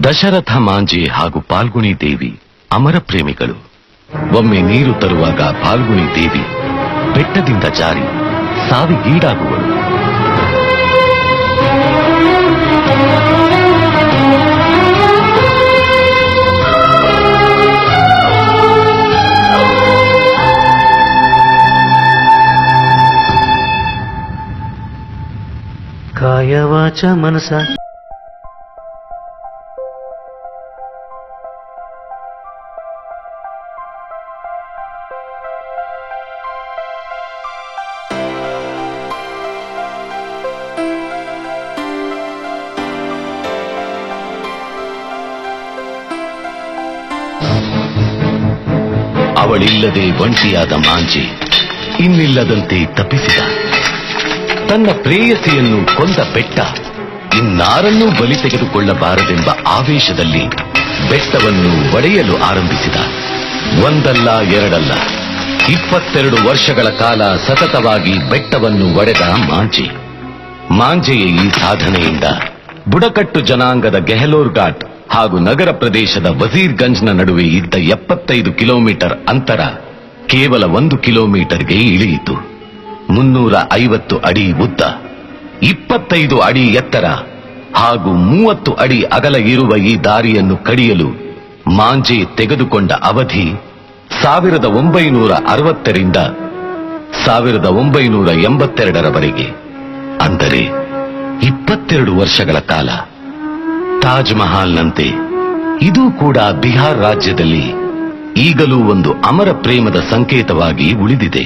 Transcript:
ದಶರಥ ಮಾಂಜೆ ಹಾಗೂ ಪಾಲ್ಗುಣಿ ದೇವಿ ಅಮರ ಪ್ರೇಮಿಗಳು. ಒಮ್ಮೆ ನೀರು ತರುವಾಗ ಪಾಲ್ಗುಣಿ ದೇವಿ ಬೆಟ್ಟದಿಂದ ಜಾರಿ ಸಾವಿಗೀಡಾಗುವಳು. ಕಾಯವಾಚ ಮನಸ ಅವಳಿಲ್ಲದೆ ಒಂಟಿಯಾದ ಮಾಂಜೆ ಇನ್ನಿಲ್ಲದಂತೆ ತಪ್ಪಿಸಿದ. ತನ್ನ ಪ್ರೇಯಸಿಯನ್ನು ಕೊಂದ ಬೆಟ್ಟ ಇನ್ನಾರನ್ನೂ ಬಲಿ ತೆಗೆದುಕೊಳ್ಳಬಾರದೆಂಬ ಆವೇಶದಲ್ಲಿ ಬೆಟ್ಟವನ್ನು ಒಡೆಯಲು ಆರಂಭಿಸಿದ. ಒಂದಲ್ಲ ಎರಡಲ್ಲ 22 ವರ್ಷಗಳ ಕಾಲ ಸತತವಾಗಿ ಬೆಟ್ಟವನ್ನು ಒಡೆದ ಮಾಂಜೆ. ಮಾಂಜೆಯ ಈ ಸಾಧನೆಯಿಂದ ಬುಡಕಟ್ಟು ಜನಾಂಗದ ಗೆಹಲೋರ್ ಘಾಟ್ ಹಾಗೂ ನಗರ ಪ್ರದೇಶದ ವಜೀರ್ಗಂಜ್ನ ನಡುವೆ ಇದ್ದ 75 ಕಿಲೋಮೀಟರ್ ಅಂತರ ಕೇವಲ 1 ಕಿಲೋಮೀಟರ್ಗೆ ಇಳಿಯಿತು. 350 ಅಡಿ ಉದ್ದ, 25 ಅಡಿ ಎತ್ತರ ಹಾಗೂ 30 ಅಡಿ ಅಗಲ ಇರುವ ಈ ದಾರಿಯನ್ನು ಕಡಿಯಲು ಮಾಂಜೆ ತೆಗೆದುಕೊಂಡ ಅವಧಿ 1960 ರಿಂದ 1982ರವರೆಗೆ, ಅಂದರೆ 22 ವರ್ಷಗಳ ಕಾಲ. ತಾಜ್ ಮಹಲ್ನಂತೆ ಇದು ಕೂಡ ಬಿಹಾರ್ ರಾಜ್ಯದಲ್ಲಿ ಈಗಲೂ ಒಂದು ಅಮರ ಪ್ರೇಮದ ಸಂಕೇತವಾಗಿ ಉಳಿದಿದೆ.